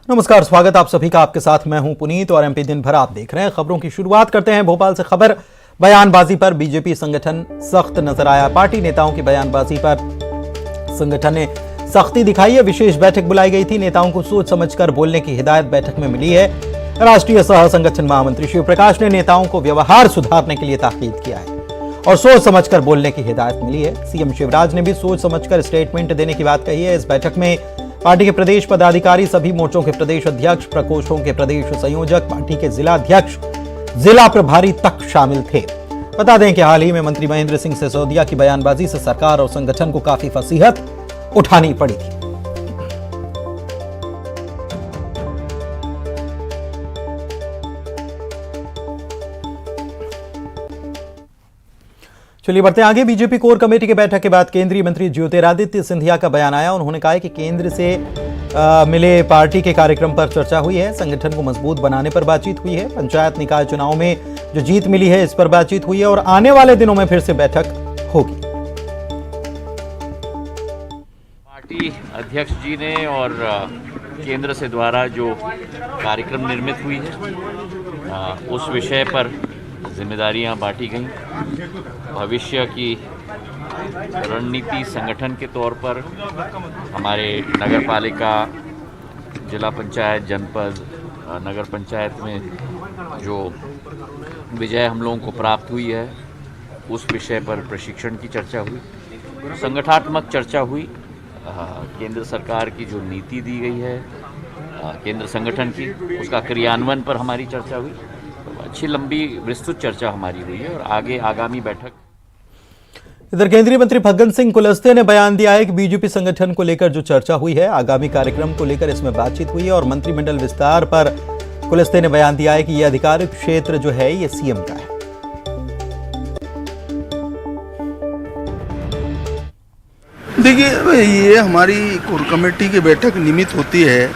नमस्कार, स्वागत आप सभी का। आपके साथ मैं हूं पुनीत और एमपी दिन भर आप देख रहे हैं। खबरों की शुरुआत करते हैं भोपाल से। खबर, बयानबाजी पर बीजेपी संगठन सख्त नजर आया। पार्टी नेताओं की बयानबाजी पर संगठन ने सख्ती दिखाई है। विशेष बैठक बुलाई गई थी। नेताओं को सोच समझकर बोलने की हिदायत बैठक में मिली है। राष्ट्रीय सह संगठन महामंत्री शिव प्रकाश ने नेताओं को व्यवहार सुधारने के लिए ताकीद किया है और सोच समझकर बोलने की हिदायत मिली है। सीएम शिवराज ने भी सोच समझकर स्टेटमेंट देने की बात कही है। इस बैठक में पार्टी के प्रदेश पदाधिकारी, सभी मोर्चों के प्रदेश अध्यक्ष, प्रकोष्ठों के प्रदेश संयोजक, पार्टी के जिला अध्यक्ष, जिला प्रभारी तक शामिल थे। बता दें कि हाल ही में मंत्री महेंद्र सिंह सिसोदिया की बयानबाजी से सरकार और संगठन को काफी फसीहत उठानी पड़ी थी। चलिए बढ़ते आगे। बीजेपी कोर कमेटी की बैठक के बाद केंद्रीय मंत्री ज्योतिरादित्य सिंधिया का बयान आया। उन्होंने कहा है कि केंद्र से मिले पार्टी के कार्यक्रम पर चर्चा हुई है। संगठन को मजबूत बनाने पर बातचीत हुई है। पंचायत निकाय चुनाव में जो जीत मिली है इस पर बातचीत हुई है और आने वाले दिनों में फिर से बैठक होगी। पार्टी अध्यक्ष जी ने और केंद्र से द्वारा जो कार्यक्रम निर्मित हुई है उस विषय पर जिम्मेदारियां बांटी गई। भविष्य की रणनीति संगठन के तौर पर हमारे नगर पालिका, जिला पंचायत, जनपद, नगर पंचायत में जो विजय हम लोगों को प्राप्त हुई है उस विषय पर प्रशिक्षण की चर्चा हुई, संगठनात्मक चर्चा हुई। केंद्र सरकार की जो नीति दी गई है केंद्र संगठन की, उसका क्रियान्वयन पर हमारी चर्चा हुई। अच्छी लंबी विस्तृत चर्चा हमारी हुई है और आगे आगामी बैठक। इधर केंद्रीय मंत्री फग्गन सिंह कुलस्ते ने बयान दिया है कि बीजेपी संगठन को लेकर जो चर्चा हुई है, आगामी कार्यक्रम को लेकर इसमें बातचीत हुई है और मंत्रिमंडल विस्तार पर कुलस्ते ने बयान दिया है कि यह अधिकारिक क्षेत्र जो है ये सीएम का है। देखिए, ये हमारी कोर कमेटी की बैठक नियमित होती है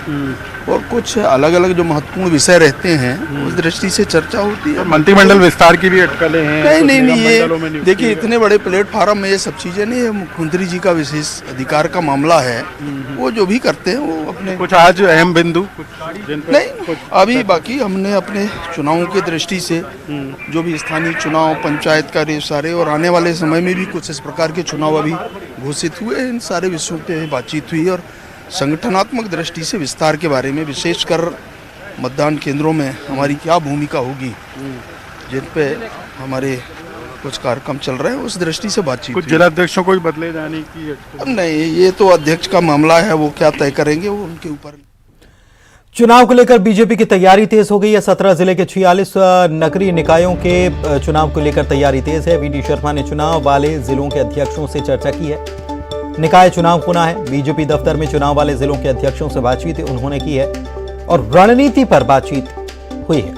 और कुछ अलग अलग जो महत्वपूर्ण विषय रहते हैं उस दृष्टि से चर्चा होती है। मंत्रिमंडल विस्तार की भी अटकलें हैं। नहीं, ये देखिए इतने बड़े प्लेटफार्म में ये सब चीजें नहीं है। मुख्यमंत्री जी का विशेष अधिकार का मामला है, वो जो भी करते हैं वो अपने कुछ आज अहम बिंदु नहीं अभी बाकी हमने अपने चुनावों की दृष्टि से जो भी स्थानीय चुनाव, पंचायत का सारे और आने वाले समय में भी कुछ इस प्रकार के चुनाव अभी घोषित हुए, इन सारे विषयों पे बातचीत हुई और संगठनात्मक दृष्टि से विस्तार के बारे में, विशेषकर मतदान केंद्रों में हमारी क्या भूमिका होगी, जिन पे हमारे कुछ कार्यक्रम चल रहे हैं, उस दृष्टि से बातचीत। कुछ जिलाध्यक्षों को भी बदले जाने की नहीं, ये तो अध्यक्ष का मामला है, वो क्या तय करेंगे वो उनके ऊपर। चुनाव को लेकर बीजेपी की तैयारी तेज हो गई है। 17 जिले के 46 नगरीय निकायों के चुनाव को लेकर तैयारी तेज है। वीडी शर्मा ने चुनाव वाले जिलों के अध्यक्षों से चर्चा की है। निकाय चुनाव होना है। बीजेपी दफ्तर में चुनाव वाले जिलों के अध्यक्षों से बातचीत उन्होंने की है और रणनीति पर बातचीत हुई है।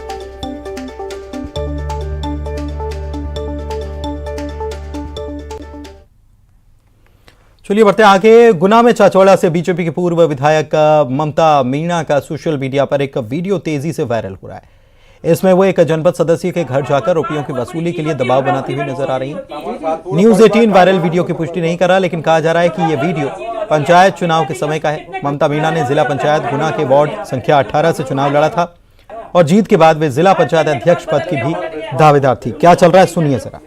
चलिए बढ़ते आगे। गुना में चाचौड़ा से बीजेपी के पूर्व विधायक ममता मीणा का सोशल मीडिया पर एक वीडियो तेजी से वायरल हो रहा है। इसमें वो एक जनपद सदस्य के घर जाकर रुपयों की वसूली के लिए दबाव बनाती हुई नजर आ रही है। न्यूज 18 वायरल वीडियो की पुष्टि नहीं कर रहा, लेकिन कहा जा रहा है कि यह वीडियो पंचायत चुनाव के समय का है। ममता मीणा ने जिला पंचायत गुना के वार्ड संख्या 18 से चुनाव लड़ा था और जीत के बाद वे जिला पंचायत अध्यक्ष पद की भी दावेदार थी। क्या चल रहा है सुनिए जरा।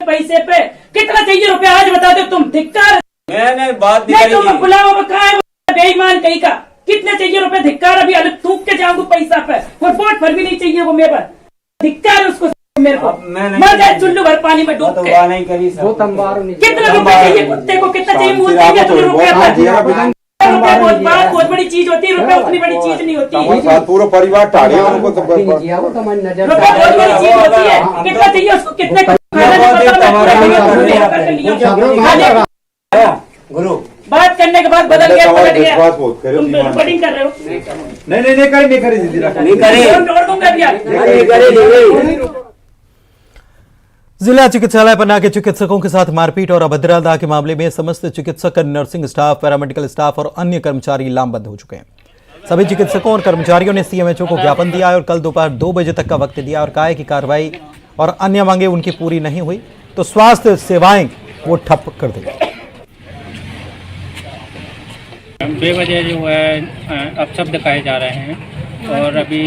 पैसे पे कितना चाहिए रुपया आज बता दो तुम। धिक्कार मैंने बात तुम बुलाओ बेईमान कहीं का। कितने चाहिए रुपए? धिक्कार अभी अलग थूक के जाऊंगा पैसा पे, वोट पर भी नहीं चाहिए वो मेरे पर। धिक्कार उसको मेरे को मर जाए चुल्लू भर पानी में डूब के। कितना रुपया चाहिए कुत्ते को? कितना चाहिए? मुंह चाहिए तुझे रुपया? बहुत बड़ी चीज होती है, रुपया उतनी बड़ी चीज नहीं होती। पूरा परिवार टाड़े रुपया बहुत बड़ी चीज होती है। कितना चाहिए उसको? कितने गुरु बात करने के बाद बदल गया, पलट गया। तुम रिकॉर्डिंग कर रहे हो? नहीं जिला चिकित्सालय पन्ना के चिकित्सकों के साथ मारपीट और अभद्रता के मामले में समस्त चिकित्सक, नर्सिंग स्टाफ, पैरामेडिकल स्टाफ और अन्य कर्मचारी लामबंद हो चुके हैं। सभी चिकित्सकों और कर्मचारियों ने सीएमएचओ को ज्ञापन दिया है और कल दोपहर 2 बजे तक का वक्त दिया और कहा है कि कार्रवाई और अन्य मांगे उनकी पूरी नहीं हुई तो स्वास्थ्य सेवाएं वो ठप कर दी। बेवजह जो है अपशब्द कहे जा रहे हैं और अभी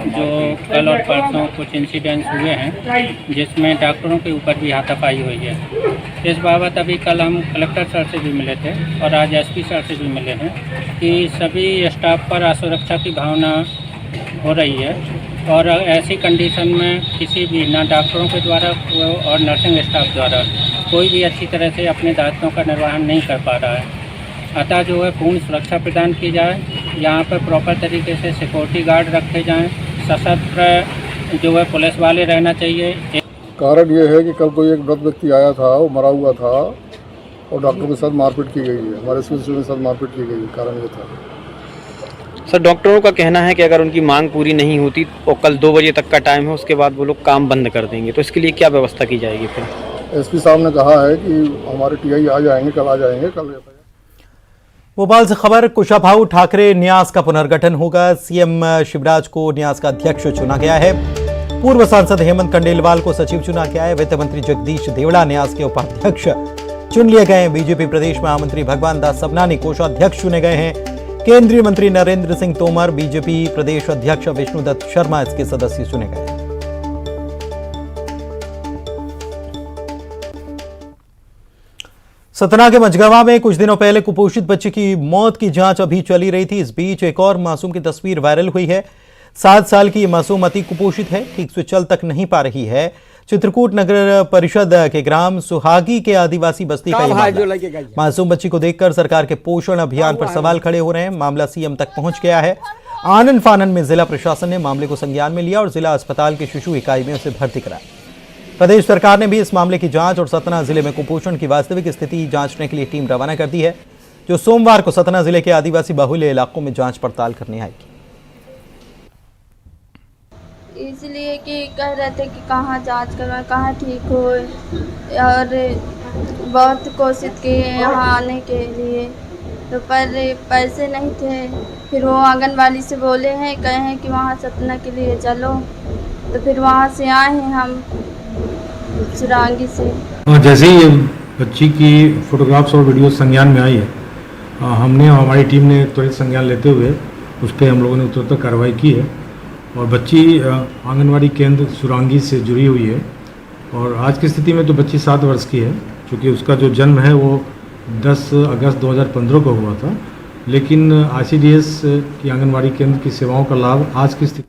जो कल और परसों कुछ इंसिडेंट्स हुए हैं जिसमें डॉक्टरों के ऊपर भी हाथापाई हुई है। इस बाबत अभी कल हम कलेक्टर सर से भी मिले थे और आज एसपी सर से भी मिले हैं कि सभी स्टाफ पर असुरक्षा की भावना हो रही है और ऐसी कंडीशन में किसी भी ना डॉक्टरों के द्वारा और नर्सिंग स्टाफ द्वारा कोई भी अच्छी तरह से अपने दायित्वों का निर्वहन नहीं कर पा रहा है। अतः जो है पूर्ण सुरक्षा प्रदान की जाए, यहाँ पर प्रॉपर तरीके से सिक्योरिटी गार्ड रखे जाएं, सशस्त्र जो है पुलिस वाले रहना चाहिए। कारण ये है कि कल कोई एक वृद्ध व्यक्ति आया था, वो मरा हुआ था और डॉक्टर के साथ मारपीट की गई है, हमारे सिविल के साथ मारपीट की गई है। कारण ये था सर, डॉक्टरों का कहना है कि अगर उनकी मांग पूरी नहीं होती और कल 2 बजे तक का टाइम है, उसके बाद वो लोग काम बंद कर देंगे, तो इसके लिए क्या व्यवस्था की जाएगी? फिर एसपी साहब ने कहा है कि हमारे टीआई आ जाएंगे, कल आ जाएंगे। कल भोपाल से खबर, कुशाभाऊ ठाकरे न्यास का पुनर्गठन होगा। सीएम शिवराज को न्यास का अध्यक्ष चुना गया है। पूर्व सांसद हेमंत कंडेलवाल को सचिव चुना गया है। वित्त मंत्री जगदीश देवड़ा न्यास के उपाध्यक्ष चुन लिए गए हैं। बीजेपी प्रदेश महामंत्री भगवान दास सबनानी कोषाध्यक्ष चुने गए हैं। केंद्रीय मंत्री नरेंद्र सिंह तोमर, बीजेपी प्रदेश अध्यक्ष विष्णुदत्त शर्मा इसके सदस्य चुने गए हैं। सतना के मझगवा में कुछ दिनों पहले कुपोषित बच्चे की मौत की जांच अभी चली रही थी। इस बीच एक और मासूम की तस्वीर वायरल हुई है। 7 साल की ये मासूम अति कुपोषित है, ठीक से चल तक नहीं पा रही है। चित्रकूट नगर परिषद के ग्राम सुहागी के आदिवासी बस्ती का ये मामला। मासूम बच्ची को देखकर सरकार के पोषण अभियान पर सवाल खड़े हो रहे हैं। मामला सीएम तक पहुंच गया है। आनन फानन में जिला प्रशासन ने मामले को संज्ञान में लिया और जिला अस्पताल के शिशु इकाई में उसे भर्ती कराया। प्रदेश सरकार ने भी इस मामले की जांच और सतना जिले में कुपोषण की वास्तविक स्थिति जांचने के लिए टीम रवाना कर दी है, जो सोमवार को सतना जिले के आदिवासी बाहुल्य इलाकों में जांच पड़ताल करने आएगी। इसलिए कि कह रहे थे कि कहाँ जांच करवाएं, कहाँ ठीक हो, और बहुत कोशिश की यहाँ आने के लिए, तो पर पैसे नहीं थे। फिर वो आंगनबाड़ी से बोले हैं, कहे हैं कि वहाँ सतना के लिए चलो, तो फिर वहाँ से आए हैं हम सुरांगी से। जैसे ही बच्ची की फोटोग्राफ्स और वीडियो संज्ञान में आई है, हमने हमारी टीम ने त्वरित संज्ञान लेते हुए उस पर हम लोगों ने उत्तरोत्तर कार्रवाई की है और बच्ची आंगनवाड़ी केंद्र सुरांगी से जुड़ी हुई है। और आज की स्थिति में तो बच्ची 7 वर्ष की है, क्योंकि उसका जो जन्म है वो 10 अगस्त 2015 को हुआ था, लेकिन ICDS की आंगनवाड़ी केंद्र की सेवाओं का लाभ आज की स्थिति।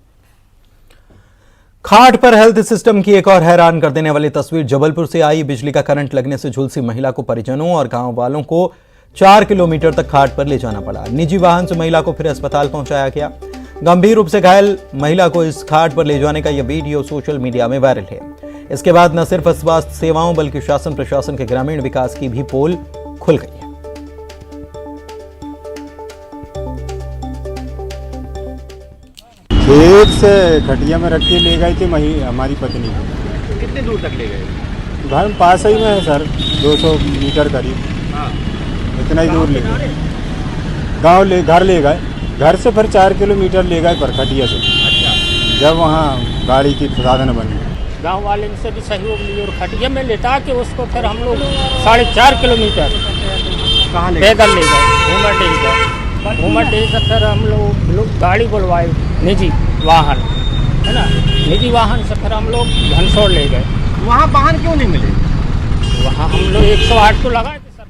खाट पर हेल्थ सिस्टम की एक और हैरान कर देने वाली तस्वीर जबलपुर से आई। बिजली का करंट लगने से झुलसी महिला को परिजनों और गांव वालों को 4 किलोमीटर तक खाट पर ले जाना पड़ा। निजी वाहन से महिला को फिर अस्पताल पहुंचाया गया। गंभीर रूप से घायल महिला को इस खाट पर ले जाने का यह वीडियो सोशल मीडिया में वायरल है। इसके बाद न सिर्फ स्वास्थ्य सेवाओं बल्कि शासन प्रशासन के ग्रामीण विकास की भी पोल खुल गई है। खेत से खटिया में रख के ले गई थी हमारी पत्नी। कितने दूर तक ले गए? घर पास ही में है सर, 200 मीटर करीब। हाँ। इतना ही दूर ले गए, गाँव घर ले गए, घर से फिर 4 किलोमीटर ले गए पर खटिया से। अच्छा। जब वहाँ गाड़ी की साधन बनी, गांव वाले से भी सहयोग लिए और खटिया में लेटा के उसको फिर हम लोग 4.5 किलोमीटर कहाँ पैदल ले गए, घूमट से फिर हम लोग गाड़ी बुलवाए, निजी वाहन है ना, निजी वाहन से फिर हम लोग घनसोड़ ले गए। वहाँ वाहन क्यों नहीं मिले? वहाँ हम लोग 108 को लगाए थे सर।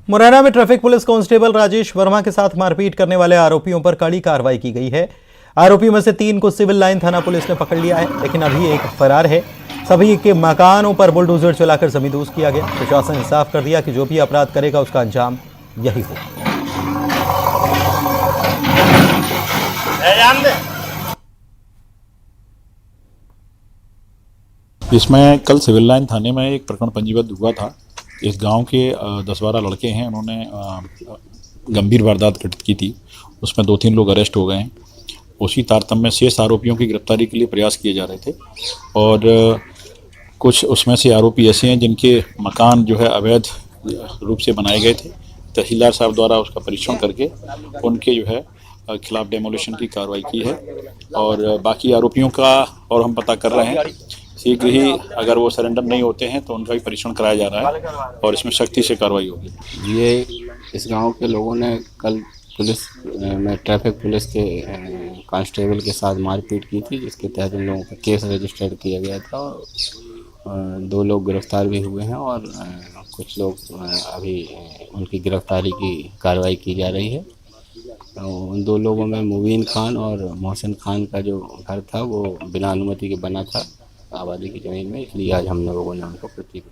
मुरैना में traffic police constable Rajesh Verma के साथ मारपीट करने वाले आरोपियों पर कड़ी कार्रवाई की गई है। आरोपियों में से 3 को सिविल लाइन थाना पुलिस ने पकड़ लिया है, लेकिन अभी एक फरार है। सभी के मकानों पर बुलडोजर चलाकर जमींदोज किया गया। प्रशासन ने साफ कर दिया कि जो भी अपराध करेगा उसका अंजाम यही होगा। इसमें कल सिविल लाइन थाने में एक प्रकरण पंजीबद्ध हुआ था। इस गांव के 10-12 लड़के हैं, उन्होंने गंभीर वारदात घटित की थी। उसमें 2-3 लोग अरेस्ट हो गए हैं। उसी तारतम्य में शेष आरोपियों की गिरफ्तारी के लिए प्रयास किए जा रहे थे और कुछ उसमें से आरोपी ऐसे हैं जिनके मकान जो है अवैध रूप से बनाए गए थे। तहसीलदार साहब द्वारा उसका परीक्षण करके उनके जो है खिलाफ डेमोलिशन की कार्रवाई की है और बाकी आरोपियों का और हम पता कर रहे हैं। शीघ्र ही अगर वो सरेंडर नहीं होते हैं तो उनका भी परीक्षण कराया जा रहा है और इसमें सख्ती से कार्रवाई होगी। ये इस गांव के लोगों ने कल पुलिस में ट्रैफिक पुलिस के कांस्टेबल के साथ मारपीट की थी, जिसके तहत उन लोगों का केस रजिस्टर्ड किया गया था और 2 लोग गिरफ्तार भी हुए हैं और कुछ लोग अभी उनकी गिरफ्तारी की कार्रवाई की जा रही है। उन 2 लोगों में मुबीन खान और मोहसिन खान का जो घर था वो बिना अनुमति के बना था आबादी की जमीन में, इसलिए आज हम लोगों ने उनको प्रति।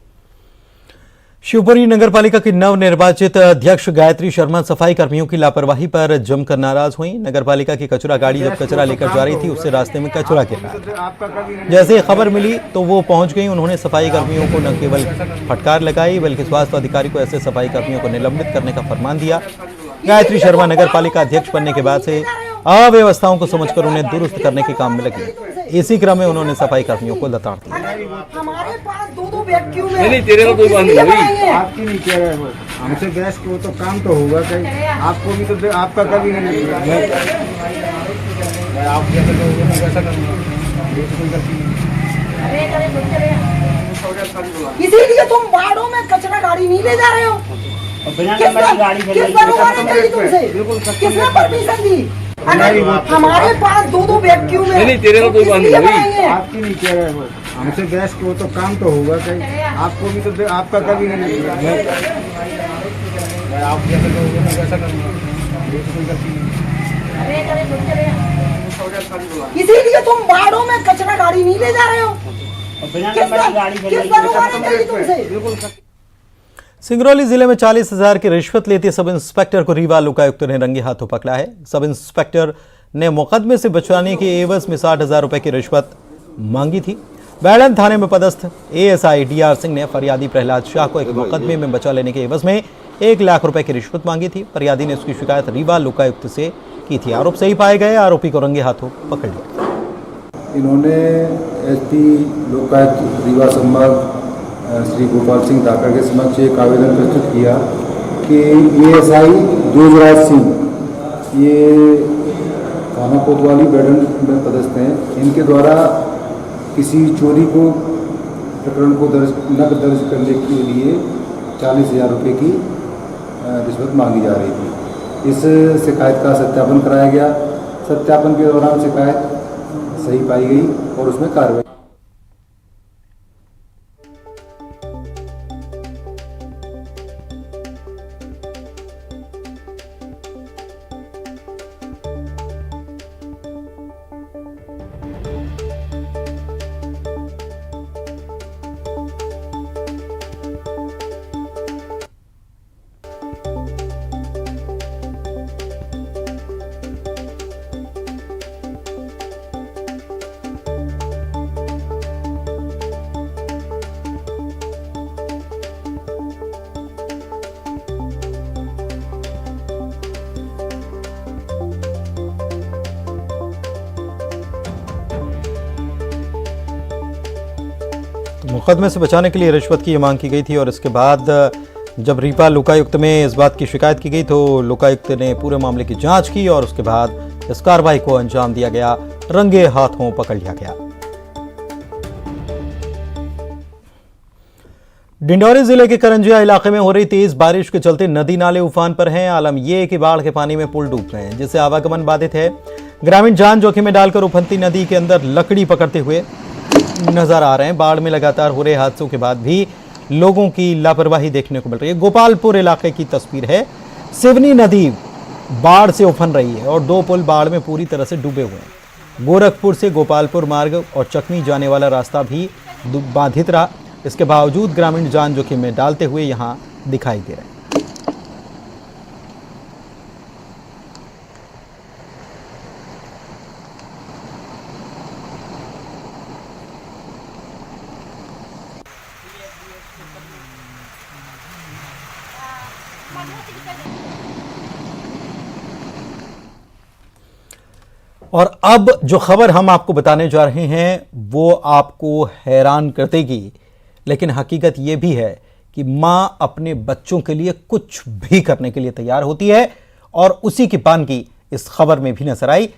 शिवपुरी नगर पालिका की नवनिर्वाचित अध्यक्ष गायत्री शर्मा सफाई कर्मियों की लापरवाही पर जमकर नाराज हुई। नगर पालिका की कचरा गाड़ी जब कचरा लेकर जा रही थी उससे रास्ते में कचरा गिर रहा था। जैसे ही खबर मिली तो वो पहुंच गई। उन्होंने सफाई कर्मियों को न केवल फटकार लगाई बल्कि स्वास्थ्य अधिकारी को ऐसे सफाई कर्मियों को निलंबित करने का फरमान दिया। गायत्री शर्मा नगर पालिका अध्यक्ष बनने के बाद से अव्यवस्थाओं को समझकर उन्हें दुरुस्त करने के काम में लगी। इसी क्रम में उन्होंने सफाई कर्मियों को लताड़ दिया। हमारे पास 2 व्यक्तियों में नहीं, तेरे को कोई बात नहीं, आपकी नहीं कह रहे हो, हमसे बहस को तो काम तो होगा कहीं, आपको भी तो आपका कभी नहीं आप जैसे लोगों ने वैसा करना, इसीलिए तुम बाड़ों में कचरा गाड़ी नहीं ले जा रहे हो। किसने परमिशन दी? हमारे पास 2 व्यक्तियों में नहीं, तेरे को कोई बात नहीं, आपकी नहीं कह रहे हो, हमसे बहस को तो काम तो होगा कहीं, आपको भी तो आपका कभी नहीं आप जैसे लोगों ने वैसा करना। इसीलिए तुम बाड़ों में कचरा गाड़ी नहीं ले जा रहे हो। सिंगरौली जिले में 40,000 की रिश्वत लेते सब इंस्पेक्टर को रीवा लोकायुक्त ने रंगे हाथों पकड़ा है। सब इंस्पेक्टर ने मुकदमे से बचवाने के एवज में 60,000 रुपए की रिश्वत मांगी थी। बैलन थाने में पदस्थ एएसआई डीआर सिंह ने फरियादी प्रहलाद शाह को एक मुकदमे में बचा लेने के एवज में 1 लाख रुपए की रिश्वत मांगी थी। फरियादी ने उसकी शिकायत रीवा लोकायुक्त से की थी। आरोप सही पाए गए, आरोपी को रंगे हाथों पकड़ लिया। इन्होंने एसपी लोकायुक्त रीवा संभाग श्री गोपाल सिंह धाकड़ के समक्ष एक आवेदन प्रस्तुत किया कि एएसआई जोजराज सिंह ये थाना कोतवाली बैडन में पदस्थ हैं, इनके द्वारा किसी चोरी को प्रकरण को नकद दर्ज करने के लिए 40,000 रुपये की रिश्वत मांगी जा रही थी। इस शिकायत का सत्यापन कराया गया। सत्यापन के दौरान शिकायत सही पाई गई और उसमें कार्रवाई। मुकदमे से बचाने के लिए रिश्वत की मांग की गई थी और इसके बाद जब रीवा लोकायुक्त में इस बात की शिकायत की गई तो लोकायुक्त ने पूरे मामले की जांच की और उसके बाद इस कार्रवाई को अंजाम दिया गया, रंगे हाथों पकड़ लिया गया। डिंडौरी जिले के करंजिया इलाके में हो रही तेज बारिश के चलते नदी नाले उफान पर हैं। आलम यह कि बाढ़ के पानी में पुल डूब गए हैं, जिससे आवागमन बाधित है। ग्रामीण जान जोखिम में डालकर उफनती नदी के अंदर लकड़ी पकड़ते हुए नजर आ रहे हैं। बाढ़ में लगातार हो रहे हादसों के बाद भी लोगों की लापरवाही देखने को मिल रही है। गोपालपुर इलाके की तस्वीर है। सिवनी नदी बाढ़ से उफन रही है और 2 पुल बाढ़ में पूरी तरह से डूबे हुए हैं। गोरखपुर से गोपालपुर मार्ग और चकमी जाने वाला रास्ता भी बाधित रहा। इसके बावजूद ग्रामीण जान जोखिम में डालते हुए यहां दिखाई दे रहे हैं। और अब जो खबर हम आपको बताने जा रहे हैं वो आपको हैरान कर देगी, लेकिन हकीकत ये भी है कि मां अपने बच्चों के लिए कुछ भी करने के लिए तैयार होती है और उसी की पानगी इस खबर में भी नजर आई।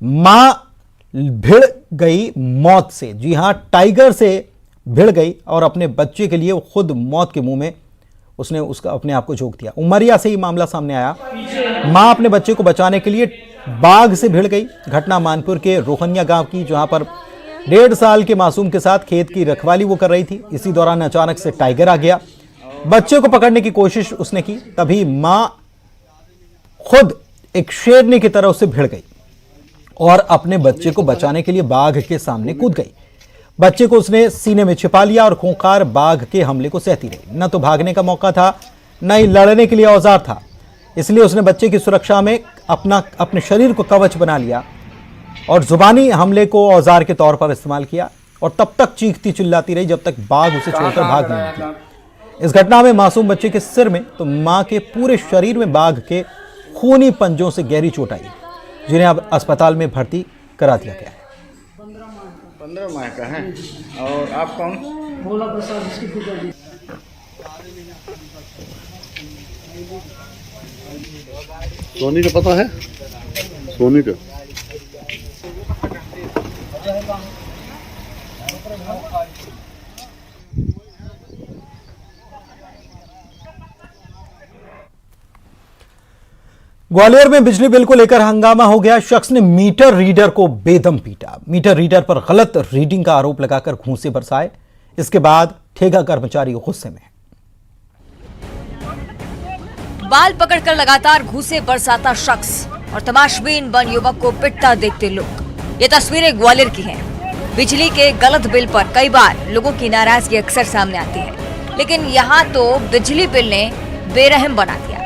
मां भिड़ गई मौत से। जी हां, टाइगर से भिड़ गई और अपने बच्चे के लिए वो खुद मौत के मुंह में उसने उसका अपने आप को झोंक दिया। उमरिया से ही मामला सामने आया। मां अपने बच्चे को बचाने के लिए बाघ से भिड़ गई। घटना मानपुर के रोहनिया गांव की, जहां पर 1.5 साल के मासूम के साथ खेत की रखवाली वो कर रही थी। इसी दौरान अचानक से टाइगर आ गया। बच्चे को पकड़ने की कोशिश उसने की, तभी मां खुद एक शेरनी की तरह उससे भिड़ गई और अपने बच्चे को बचाने के लिए बाघ के सामने कूद गई। बच्चे को उसने सीने में छिपा लिया और खूंखार बाघ के हमले को सहती रही। न तो भागने का मौका था, न ही लड़ने के लिए औजार था। इसलिए उसने बच्चे की सुरक्षा में अपने शरीर को कवच बना लिया और जुबानी हमले को औजार के तौर पर इस्तेमाल किया और तब तक चीखती चिल्लाती रही जब तक बाघ उसे छोड़कर भाग नहीं निकला। इस घटना में मासूम बच्चे के सिर में तो मां के पूरे शरीर में बाघ के खूनी पंजों से गहरी चोट आई, जिन्हें अब अस्पताल में भर्ती करा दिया गया है। 15 माह का है। और आप कौन? भोला प्रसाद। सोनी का पता है? सोनी का ग्वालियर में बिजली बिल को लेकर हंगामा हो गया। शख्स ने मीटर रीडर को बेदम पीटा। मीटर रीडर पर गलत रीडिंग का आरोप लगाकर घूंसे बरसाए। इसके बाद ठेका कर्मचारी गुस्से में। बाल पकड़कर लगातार घूंसे बरसाता शख्स और तमाशबीन बन युवक को पिटता देखते लोग। ये तस्वीरें ग्वालियर की हैं। बिजली के गलत बिल पर कई बार लोगों की नाराजगी अक्सर सामने आती है, लेकिन यहाँ तो बिजली बिल ने बेरहम बना दिया।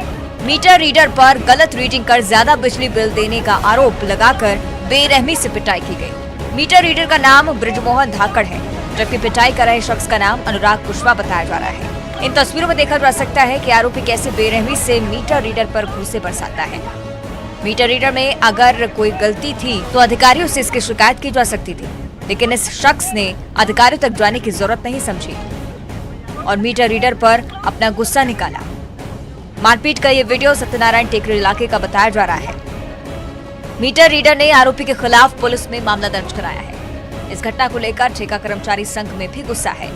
मीटर रीडर पर गलत रीडिंग कर ज्यादा बिजली बिल देने का आरोप लगाकर बेरहमी से पिटाई की गई। मीटर रीडर का नाम ब्रिजमोहन धाकड़ है, जबकि पिटाई कर रहे शख्स का नाम अनुराग कुशवाहा बताया जा रहा है। इन तस्वीरों में देखा जा सकता है कि आरोपी कैसे बेरहमी से मीटर रीडर पर घूंसे बरसाता है। मीटर रीडर में अगर कोई गलती थी तो अधिकारियों से इसकी शिकायत की जा सकती थी, लेकिन इस शख्स ने अधिकारियों तक जाने की जरूरत नहीं समझी और मीटर रीडर पर अपना गुस्सा निकाला। मारपीट का ये वीडियो सत्यनारायण टेकरी इलाके का बताया जा रहा है। मीटर रीडर ने आरोपी के खिलाफ पुलिस में मामला दर्ज कराया है। इस घटना को लेकर ठेका कर्मचारी संघ में भी गुस्सा है।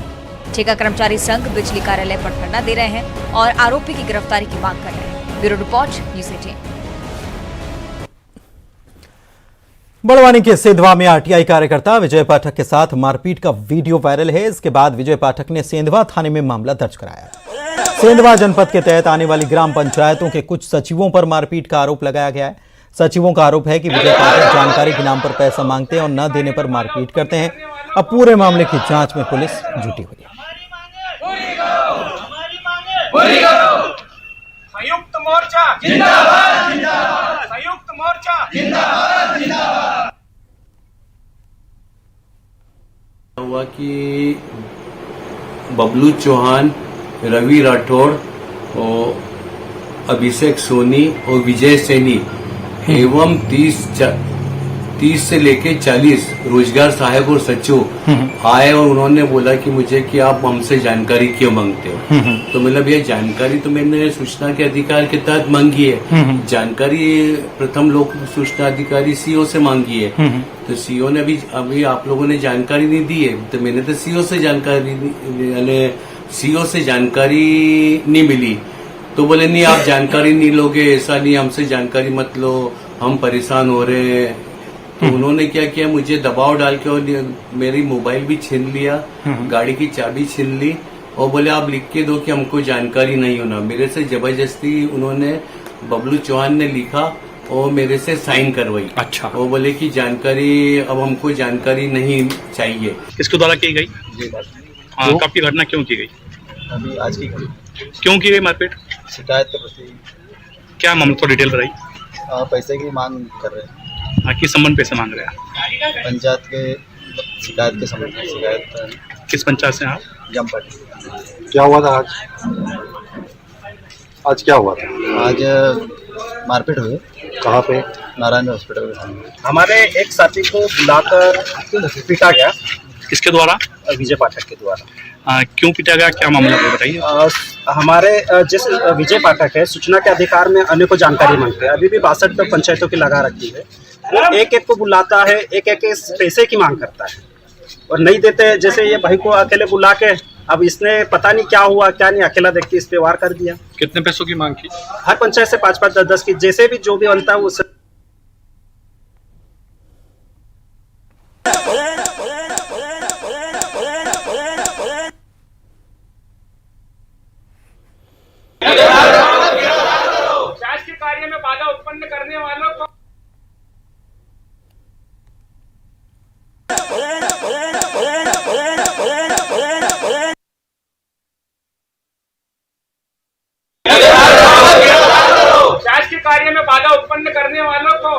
ठेका कर्मचारी संघ बिजली कार्यालय पर धरना दे रहे हैं और आरोपी की गिरफ्तारी की मांग कर रहे हैं। Bureau report, news 18। बड़वानी के सेंधवा में आरटीआई कार्यकर्ता विजय पाठक के साथ मारपीट का वीडियो वायरल है। इसके बाद विजय पाठक ने सेंधवा थाने में मामला दर्ज कराया। सेंधवा जनपद के तहत आने वाली ग्राम पंचायतों के कुछ सचिवों पर मारपीट का आरोप लगाया गया है। सचिवों का आरोप है कि विजय पाठक जानकारी के नाम पर पैसा मांगते हैं और न देने पर मारपीट करते हैं। अब पूरे मामले की जांच में पुलिस जुटी हुई है। संयुक्त मोर्चा जिंदाबाद, जिंदाबाद। संयुक्त मोर्चा जिंदाबाद, जिंदाबाद। हुआ कि बबलू चौहान, रवि राठौड़ और अभिषेक सोनी और विजय सैनी एवं 30 से लेके 40 रोजगार सहायक और सचिव आए और उन्होंने बोला कि मुझे कि आप हमसे जानकारी क्यों मांगते हो। तो मतलब ये जानकारी तो मैंने सूचना के अधिकार के तहत मांगी है। जानकारी प्रथम लोक सूचना अधिकारी सीओ से मांगी है। तो सीओ ने अभी आप लोगों ने जानकारी नहीं दी है, तो मैंने तो सीओ से जानकारी सीओ से जानकारी नहीं मिली। तो बोले नहीं आप जानकारी नहीं लोगे, ऐसा नहीं, हमसे जानकारी मत लो, हम परेशान हो रहे हैं। तो उन्होंने क्या किया, मुझे दबाव डाल के और मेरी मोबाइल भी छीन लिया, गाड़ी की चाबी छीन ली और बोले आप लिख के दो कि हमको जानकारी नहीं होना। मेरे से जबरदस्ती उन्होंने, बबलू चौहान ने लिखा और मेरे से साइन करवाई। अच्छा। वो बोले कि जानकारी, अब हमको जानकारी नहीं चाहिए। किसके द्वारा की गई? कब की घटना, क्यों की गई? अभी आज की गई। क्यों की गई मारपीट? शिकायत के प्रति। क्या मामला, तो डिटेल बताइए। पैसे की मांग कर रहे हैं। किस संबंध पैसे मांग रहे हैं? पंचायत के शिकायत के संबंध में। शिकायत किस पंचायत से आप? जमपट। क्या हुआ था आज क्या हुआ था? आज मारपीट हुई। कहाँ पे? नारायण हॉस्पिटल के सामने। हमारे एक साथी को बुलाकर पीटा गया। किसके द्वारा? विजय पाठक के द्वारा। क्यों पीटा गया, क्या मामला बताइए। हमारे जैसे विजय पाठक है, सूचना के अधिकार में अन्य को जानकारी मांगते हैं। अभी भी 62 पंचायतों की लगा रखी है। वो एक एक को बुलाता है, एक एक पैसे की मांग करता है और नहीं देते। जैसे ये भाई को अकेले बुला के अब इसने पता नहीं क्या हुआ क्या नहीं, अकेला देख के इस पे वार कर दिया। कितने पैसों की मांग की? हर पंचायत से 5-5, 10-10 की, जैसे भी जो भी बनता है उस शासकीय कार्य में बाधा उत्पन्न करने वालों को शासकीय कार्य में बाधा उत्पन्न करने वालों को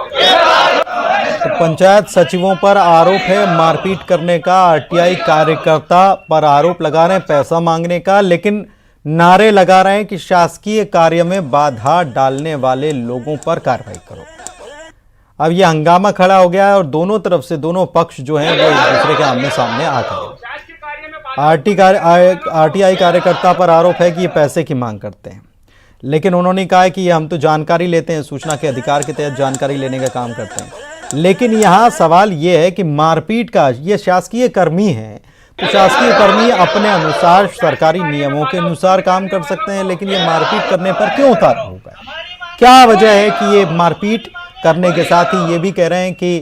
तो पंचायत सचिवों पर आरोप है मारपीट करने का। आरटीआई कार्यकर्ता पर आरोप लगा रहे हैं पैसा मांगने का, लेकिन नारे लगा रहे हैं कि शासकीय कार्य में बाधा डालने वाले लोगों पर कार्रवाई करो। अब यह हंगामा खड़ा हो गया है और दोनों तरफ से दोनों पक्ष जो हैं वो एक दूसरे के आमने सामने आ गए। आरटीआई कार्यकर्ता पर आरोप है कि ये पैसे की मांग करते हैं, लेकिन उन्होंने कहा है कि हम तो जानकारी लेते हैं, सूचना के अधिकार के तहत जानकारी लेने का काम करते हैं। लेकिन यहाँ सवाल ये है कि मारपीट का, ये शासकीय कर्मी है तो शासकीय कर्मी अपने अनुसार सरकारी नियमों के अनुसार काम कर सकते हैं, लेकिन ये मारपीट करने पर क्यों उतारू होगा? क्या वजह है कि ये मारपीट करने के साथ ही ये भी कह रहे हैं कि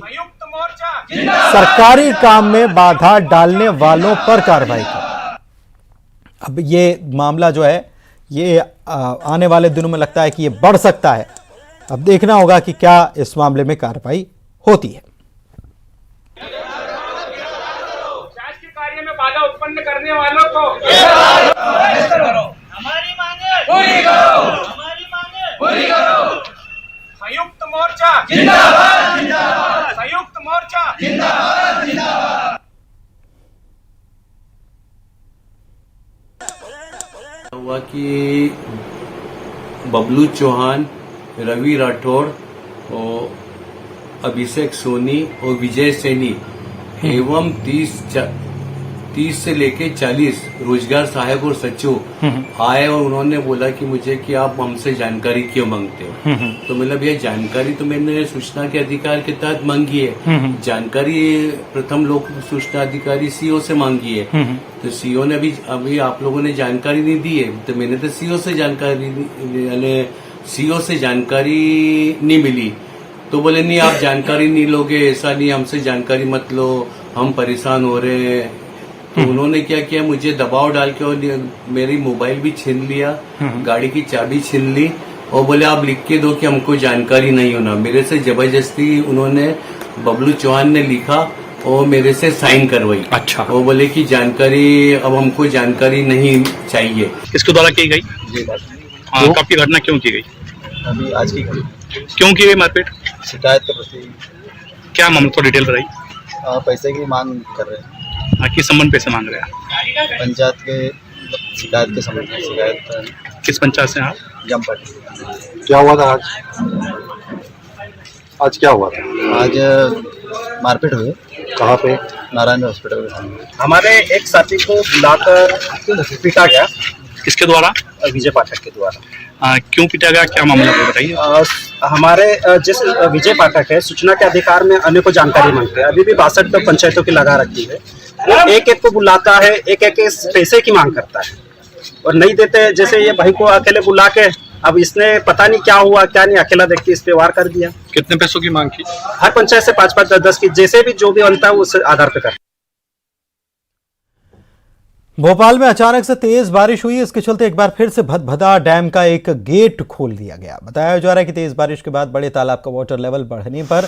सरकारी काम में बाधा डालने वालों पर कार्रवाई करें। अब ये मामला जो है ये आने वाले दिनों में लगता है कि ये बढ़ सकता है। अब देखना होगा कि क्या इस मामले में कार्रवाई होती है। शासकीय कार्य में बाधा उत्पन्न करने वालों को हमारी मांगे पूरी करो, हमारी मांगे पूरी करो। संयुक्त मोर्चा जिंदाबाद, जिंदाबाद। संयुक्त मोर्चा जिंदाबाद, जिंदाबाद। हुआ कि बबलू चौहान, रवि राठौड़ और अभिषेक सोनी और विजय सैनी एवं 30 से लेके 40 रोजगार सहायक और सचिव आए और उन्होंने बोला कि मुझे कि आप हमसे जानकारी क्यों मांगते हो। तो मतलब यह जानकारी तो मैंने सूचना के अधिकार के तहत मांगी है। जानकारी प्रथम लोक सूचना अधिकारी सीओ से मांगी है, तो सीओ ने अभी आप लोगों ने जानकारी नहीं दी है, तो मैंने तो सीओ से जानकारी यानी सीओ से जानकारी नहीं मिली। तो बोले नहीं आप जानकारी नहीं लोगे, ऐसा नहीं, हमसे जानकारी मत लो, हम परेशान हो रहे हैं। तो उन्होंने क्या किया, मुझे दबाव डाल के और मेरी मोबाइल भी छीन लिया, गाड़ी की चाबी छीन ली और बोले आप लिख के दो कि हमको जानकारी नहीं होना। मेरे से जबरदस्ती उन्होंने, बबलू चौहान ने लिखा और मेरे से साइन करवाई। अच्छा। वो बोले कि जानकारी, अब हमको जानकारी नहीं चाहिए। किसके द्वारा की गई? काफी घटना क्यों की गई? अभी आज की क्यों की गई मारपीट? शिकायत के प्रति। क्या मामला, तो डिटेल बताइए। पैसे की मांग कर रहे हैं। किस संबंध पैसे मांग रहे हैं? पंचायत के शिकायत के संबंध में। शिकायत किस पंचायत से आप? जमपट। क्या हुआ था आज क्या हुआ था? आज मारपीट हुई। कहाँ पे? नारायण हॉस्पिटल के सामने। हमारे एक साथी को बुलाकर पीटा गया। किसके द्वारा? विजय पाठक के द्वारा। क्यों पीटा गया, क्या मामला है बताइए। हमारे जिस विजय पाठक है, सूचना के अधिकार में अन्य को जानकारी मांगते हैं। अभी भी 62 पंचायतों की लगा रखी है। वो एक एक को बुलाता है, एक एक पैसे की मांग करता है और नहीं देते। जैसे ये भाई को अकेले बुला के अब इसने पता नहीं क्या हुआ क्या नहीं, अकेला देख के इस पे वार कर दिया। कितने पैसों की मांग की? हर पंचायत से 5-5, 10-10 की, जैसे भी जो भी बनता है उस आधार पे कर। भोपाल में अचानक से तेज बारिश हुई, इसके चलते एक बार फिर से भदभदा डैम का एक गेट खोल दिया गया। बताया जा रहा है कि तेज बारिश के बाद बड़े तालाब का वाटर लेवल बढ़ने पर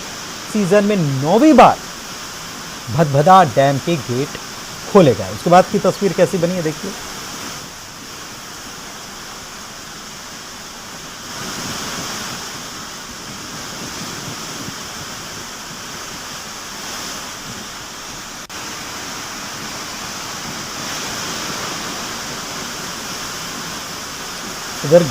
सीजन में 9वीं बार भदभदा डैम के गेट खोले गए। उसके बाद की तस्वीर कैसी बनी है देखिए। इधर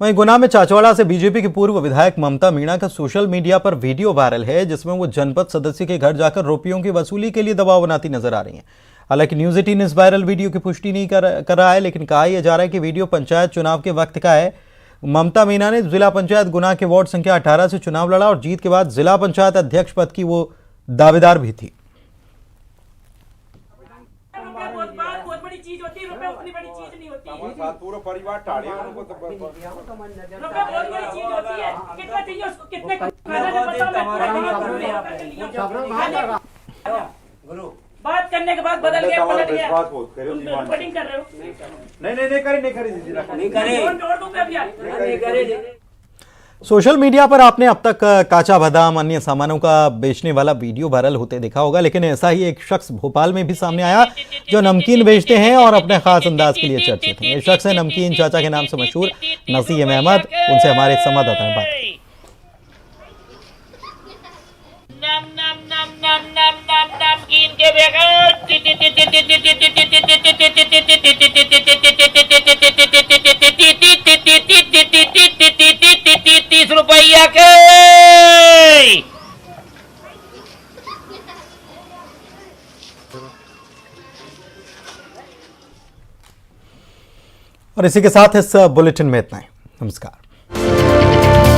वहीं गुना में चाचौड़ा से बीजेपी की पूर्व विधायक ममता मीणा का सोशल मीडिया पर वीडियो वायरल है, जिसमें वो जनपद सदस्य के घर जाकर रुपयों की वसूली के लिए दबाव बनाती नजर आ रही हैं। हालांकि न्यूज 18 इस वायरल वीडियो की पुष्टि नहीं कर रहा है, लेकिन कहा यह जा रहा है कि वीडियो पंचायत चुनाव के वक्त का है। ममता मीना ने जिला पंचायत गुना के वार्ड संख्या 18 से चुनाव लड़ा और जीत के बाद जिला पंचायत अध्यक्ष पद की वो दावेदार भी थी। बहुत बड़ी चीज होती है, रुपए उतनी बड़ी चीज नहीं होती। पूरा परिवार टाड़े उनको तो रुपए बहुत बड़ी चीज होती है। कितना चाहिए उसको, कितने बात करने के बाद बदल गया, पलट गया। रिपोर्टिंग कर रहे हो? नहीं करे। सोशल मीडिया पर आपने अब तक काचा बादाम अन्य सामानों का बेचने वाला वीडियो वायरल होते देखा होगा, लेकिन ऐसा ही एक शख्स भोपाल में भी सामने आया जो नमकीन बेचते हैं और अपने खास अंदाज के लिए चर्चित हैं। ये शख्स है नमकीन चाचा के नाम से मशहूर नसीम अहमद। उनसे हमारे संवाददाता ने बात की। नमकीन के बगैर 30 रुपया के। और इसी के साथ इस बुलेटिन में इतना ही। नमस्कार।